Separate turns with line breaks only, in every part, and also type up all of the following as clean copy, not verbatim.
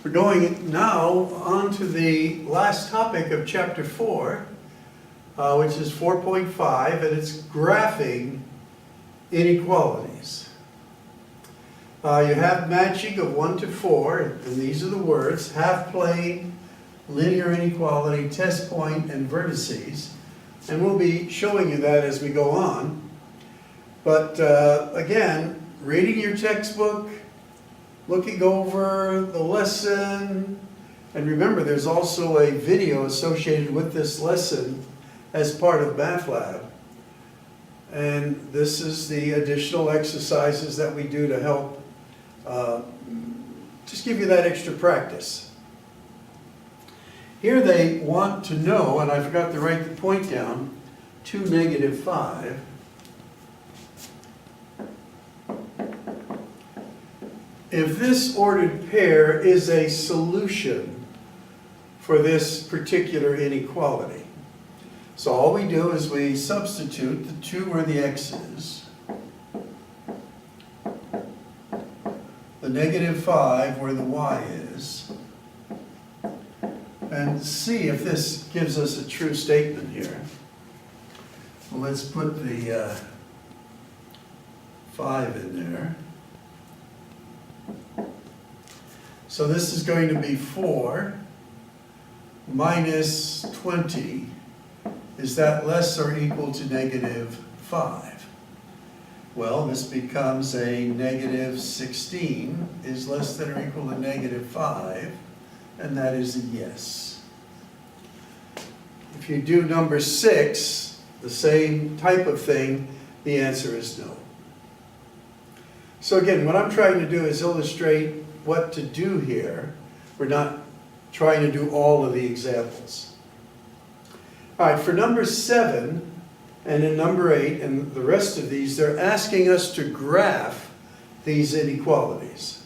We're going now on to the last topic of Chapter 4, which is 4.5, and it's graphing inequalities. You have matching of 1 to 4, and these are the words: half plane, linear inequality, test point, and vertices. And we'll be showing you that as we go on. But again, reading your textbook, looking over the lesson, and remember there's also a video associated with this lesson as part of Math Lab. And this is the additional exercises that we do to help just give you that extra practice. Here they want to know, and I forgot to write the point down, 2, -5. If this ordered pair is a solution for this particular inequality. So all we do is we substitute the 2 where the x is, the -5 where the y is, and see if this gives us a true statement here. Well, let's put the 5 in there. So this is going to be 4 minus 20. Is that less or equal to -5? Well, this becomes a -16 is less than or equal to -5, and that is a yes. If you do number 6, the same type of thing, the answer is no. So again, what I'm trying to do is illustrate what to do here. We're not trying to do all of the examples. All right, for number 7 and in number 8 and the rest of these, they're asking us to graph these inequalities.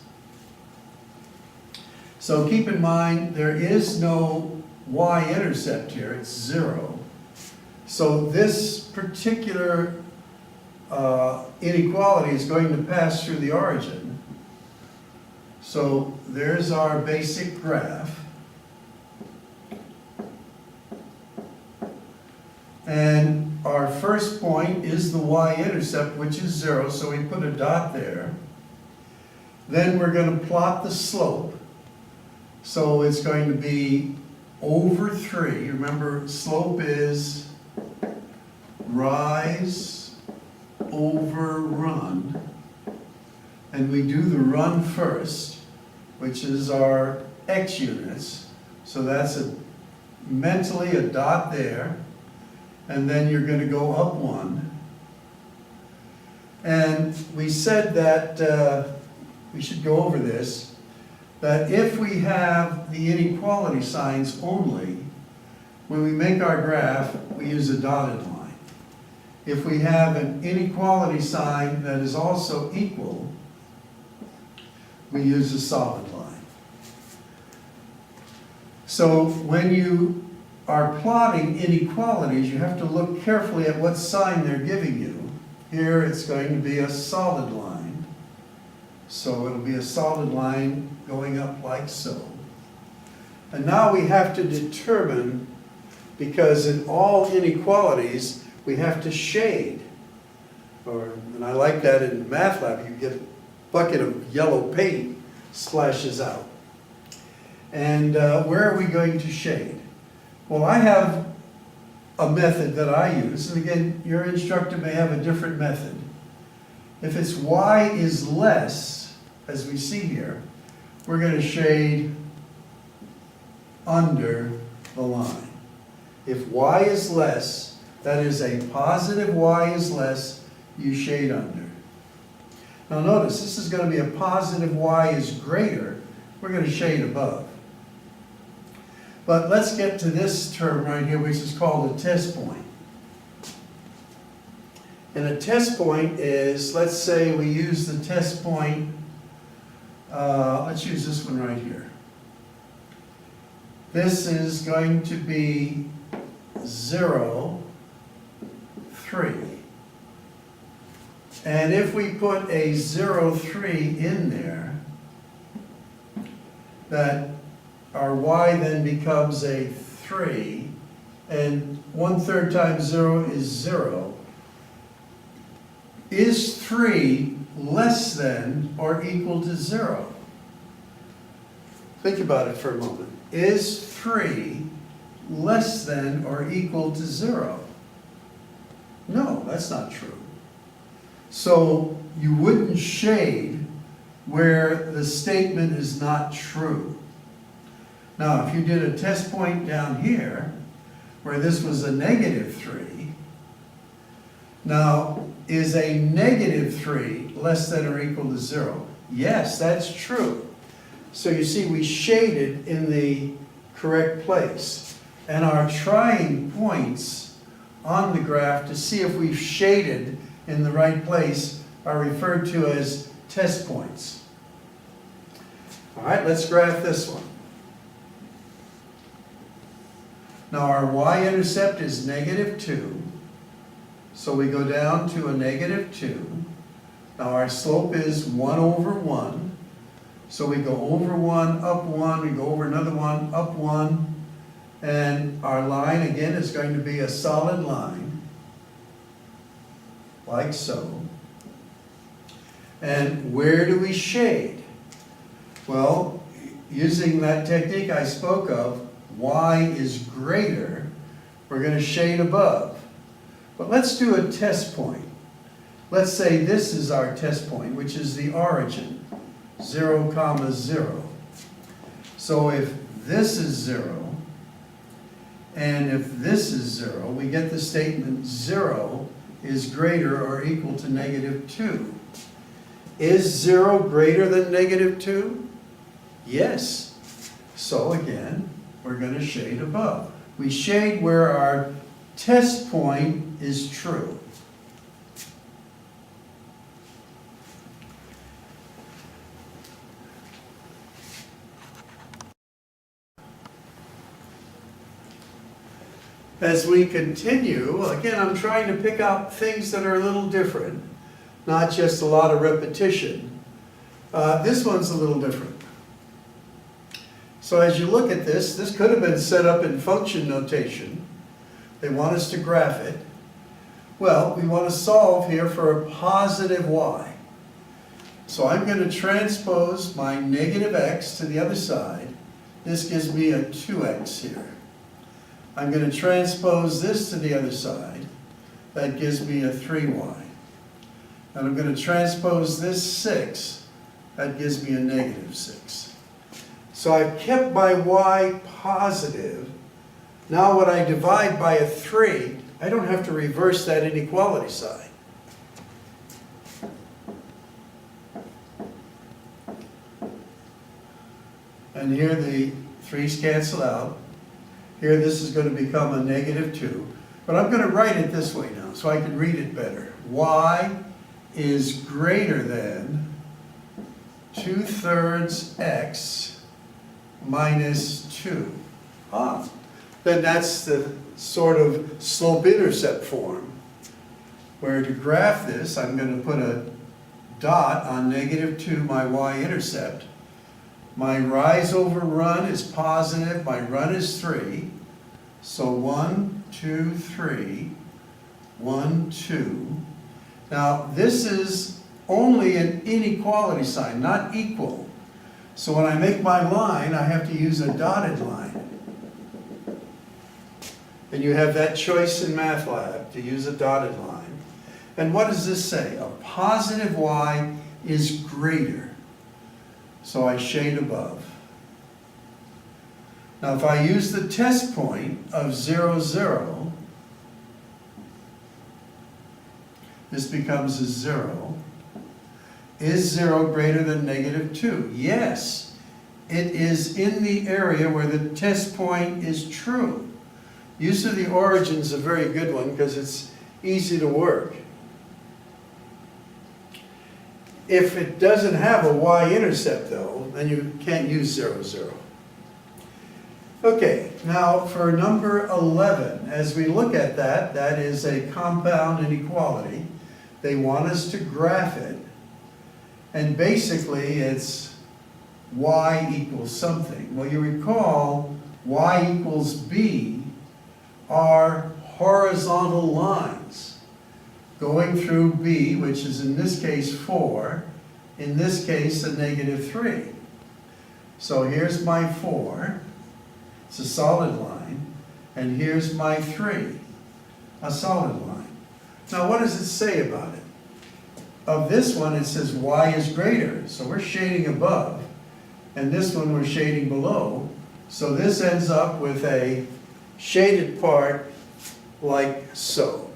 So keep in mind, there is no y-intercept here, it's 0. So this particular inequality is going to pass through the origin. So there's our basic graph. And our first point is the y-intercept, which is 0, so we put a dot there. Then we're going to plot the slope. So it's going to be over 3. Remember, slope is rise over run. And we do the run first, which is our x units. So that's mentally a dot there. And then you're going to go up 1. And we said that, we should go over this, that if we have the inequality signs only, when we make our graph, we use a dotted line. If we have an inequality sign that is also equal, we use a solid line. So when you are plotting inequalities, you have to look carefully at what sign they're giving you. Here it's going to be a solid line. So it'll be a solid line going up like so. And now we have to determine, because in all inequalities, we have to shade. And I like that in Math Lab, you get a bucket of yellow paint splashes out. And where are we going to shade? Well, I have a method that I use, and again, your instructor may have a different method. If it's y is less, as we see here, we're going to shade under the line. If y is less, that is a positive y is less, you shade under. Now notice, this is going to be a positive y is greater, we're going to shade above. But let's get to this term right here, which is called a test point. And a test point is, let's say we use the test point, let's use this one right here. This is going to be 0, 3. And if we put a 0, 3 in there, that our y then becomes a 3, and 1/3 times 0 is 0. Is 3 less than or equal to 0? Think about it for a moment. Is 3 less than or equal to 0? No, that's not true. So you wouldn't shade where the statement is not true. Now, if you did a test point down here, where this was a -3, now, is a -3 less than or equal to 0? Yes, that's true. So you see, we shaded in the correct place. And our trying points on the graph to see if we've shaded in the right place are referred to as test points. All right, let's graph this one. Now our y-intercept is -2, so we go down to a -2. Now our slope is 1/1, so we go over 1, up 1, we go over another 1, up 1, and our line again is going to be a solid line, like so. And where do we shade? Well, using that technique I spoke of, y is greater, we're going to shade above. But let's do a test point. Let's say this is our test point, which is the origin, 0, 0. So if this is 0, and if this is 0, we get the statement 0 is greater or equal to -2. Is 0 greater than -2? Yes. So again, we're going to shade above. We shade where our test point is true. As we continue, again, I'm trying to pick out things that are a little different, not just a lot of repetition. This one's a little different. So as you look at this, this could have been set up in function notation. They want us to graph it. Well, we want to solve here for a positive y. So I'm going to transpose my -x to the other side. This gives me a 2x here. I'm going to transpose this to the other side. That gives me a 3y. And I'm going to transpose this 6. That gives me a -6. So I've kept my y positive. Now when I divide by a 3, I don't have to reverse that inequality sign. And here the 3's cancel out. Here this is going to become a -2. But I'm going to write it this way now so I can read it better. Y is greater than 2/3 x minus 2. Then that's the sort of slope-intercept form, where to graph this, I'm going to put a dot on -2, my y-intercept. My rise over run is positive, my run is 3. So 1, 2, 3, 1, 2. Now this is only an inequality sign, not equal. So when I make my line, I have to use a dotted line. And you have that choice in Math Lab to use a dotted line. And what does this say? A positive y is greater. So I shade above. Now if I use the test point of 0, 0, this becomes a 0. Is 0 greater than -2? Yes, it is in the area where the test point is true. Use of the origin is a very good one because it's easy to work. If it doesn't have a y-intercept though, then you can't use 0, 0. Okay, now for number 11, as we look at that, that is a compound inequality. They want us to graph it. And basically it's y equals something. Well, you recall y equals b are horizontal lines going through b, which is in this case 4, in this case a -3. So here's my 4, it's a solid line, and here's my 3, a solid line. Now what does it say about it? Of this one it says y is greater, so we're shading above, and this one we're shading below, so this ends up with a shaded part like so.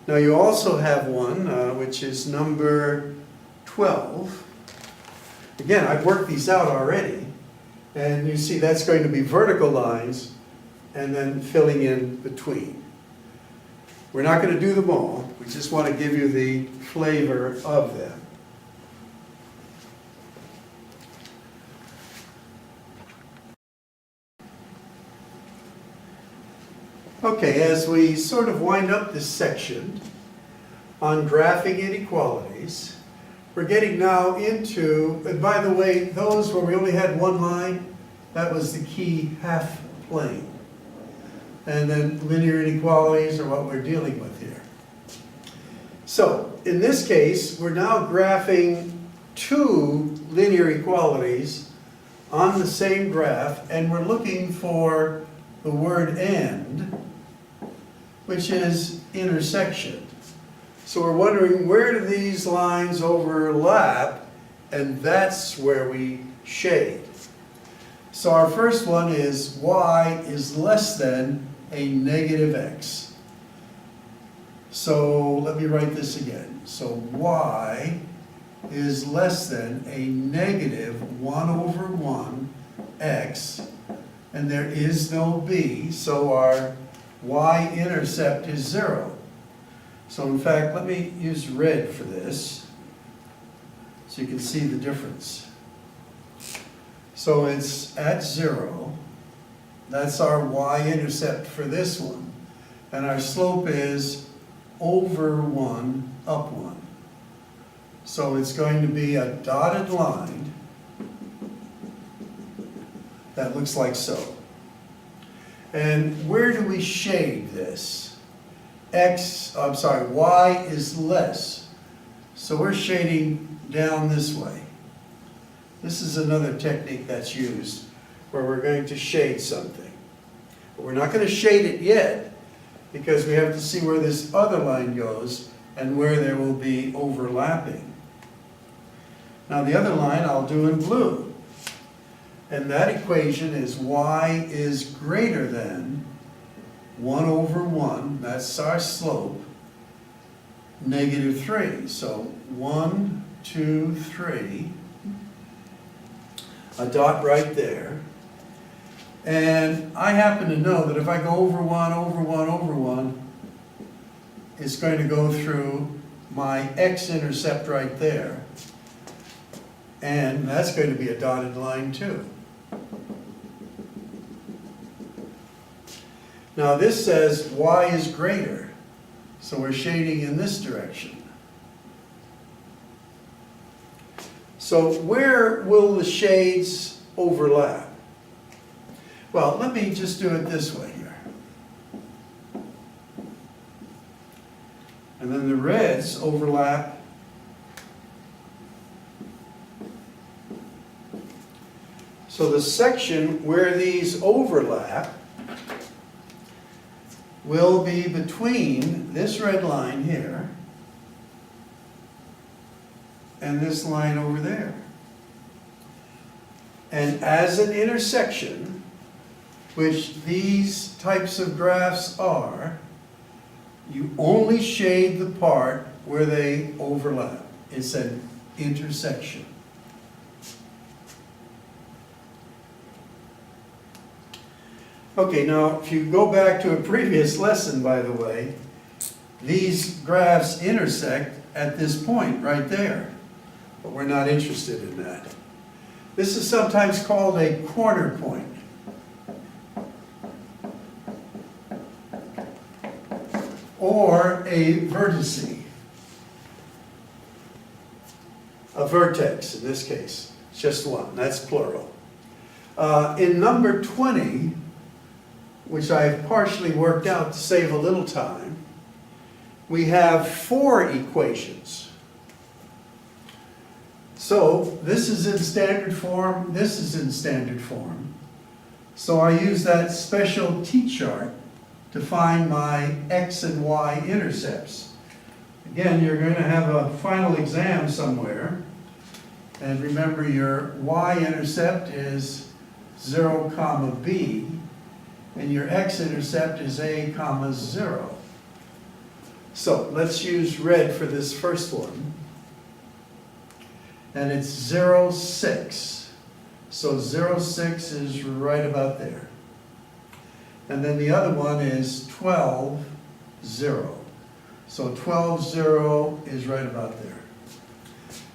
Now you also have one, which is number 12. Again, I've worked these out already, and you see that's going to be vertical lines and then filling in between. We're not going to do them all, we just want to give you the flavor of them. Okay, as we sort of wind up this section on graphing inequalities, we're getting now into, and by the way, those where we only had one line, that was the key half plane. And then linear inequalities are what we're dealing with here. So, in this case, we're now graphing two linear equalities on the same graph, and we're looking for the word "and," which is intersection. So we're wondering, where do these lines overlap? And that's where we shade. So our first one is y is less than a -x. So let me write this again. So y is less than a -1/1 x, and there is no b, so our y-intercept is 0. So in fact, let me use red for this so you can see the difference. So it's at 0. That's our y-intercept for this one. And our slope is over 1, up 1. So it's going to be a dotted line that looks like so. And where do we shade this? Y is less. So we're shading down this way. This is another technique that's used where we're going to shade something. But we're not going to shade it yet because we have to see where this other line goes and where there will be overlapping. Now the other line I'll do in blue. And that equation is y is greater than 1/1, that's our slope, -3. So 1, 2, 3, a dot right there. And I happen to know that if I go over 1, over 1, over 1, it's going to go through my x-intercept right there. And that's going to be a dotted line too. Now this says y is greater, so we're shading in this direction. So where will the shades overlap? Well, let me just do it this way here. And then the reds overlap so the section where these overlap will be between this red line here and this line over there. And as an intersection, which these types of graphs are, you only shade the part where they overlap. It's an intersection. Okay, now if you go back to a previous lesson, by the way, these graphs intersect at this point right there, but we're not interested in that. This is sometimes called a corner point. Or a vertex, a vertex in this case. It's just one, that's plural. In number 20, which I've partially worked out to save a little time, we have 4 equations. So this is in standard form, this is in standard form. So I use that special T-chart to find my X and Y intercepts. Again, you're going to have a final exam somewhere. And remember, your Y-intercept is 0, comma B, and your X-intercept is A, comma 0. So let's use red for this first one. And it's 0, 6. So 0, 6 is right about there. And then the other one is 12, 0. So 12, 0 is right about there.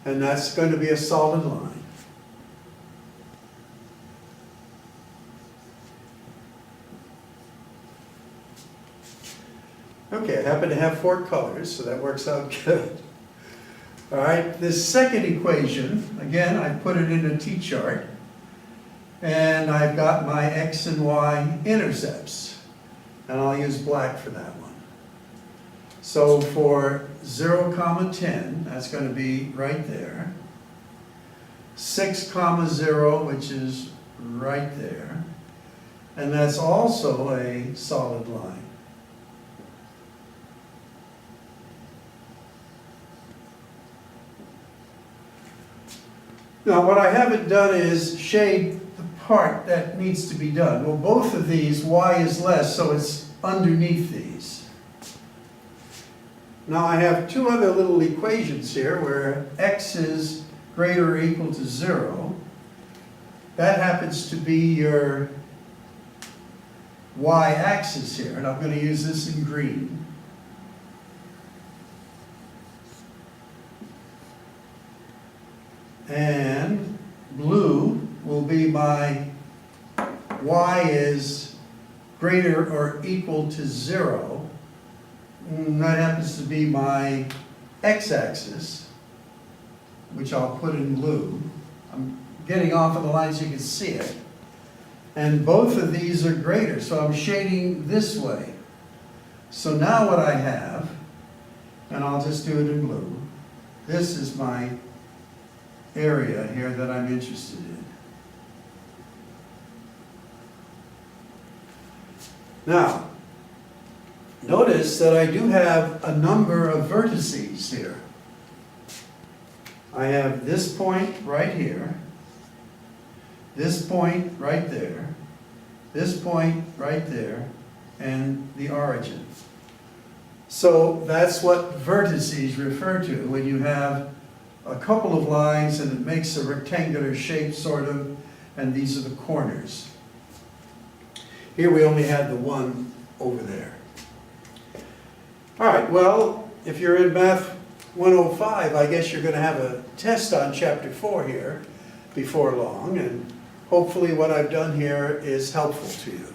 And that's going to be a solid line. Okay, I happen to have 4 colors, so that works out good. All right, this second equation, again, I put it in a T-chart, and I've got my X and Y intercepts, and I'll use black for that one. So for 0, comma 10, that's going to be right there. 6, comma 0, which is right there. And that's also a solid line. Now, what I haven't done is shade the part that needs to be done. Well, both of these, Y is less, so it's underneath these. Now, I have 2 other little equations here where X is greater or equal to 0. That happens to be your Y-axis here, and I'm going to use this in green. And blue will be my Y is greater or equal to 0. And that happens to be my X-axis, which I'll put in blue. I'm getting off of the line so you can see it. And both of these are greater, so I'm shading this way. So now what I have, and I'll just do it in blue, this is my area here that I'm interested in. Now, notice that I do have a number of vertices here. I have this point right here, this point right there, this point right there, and the origin. So that's what vertices refer to when you have a couple of lines and it makes a rectangular shape sort of, and these are the corners. Here we only had the one over there. All right, well, if you're in Math 105, I guess you're going to have a test on Chapter 4 here before long, and hopefully what I've done here is helpful to you.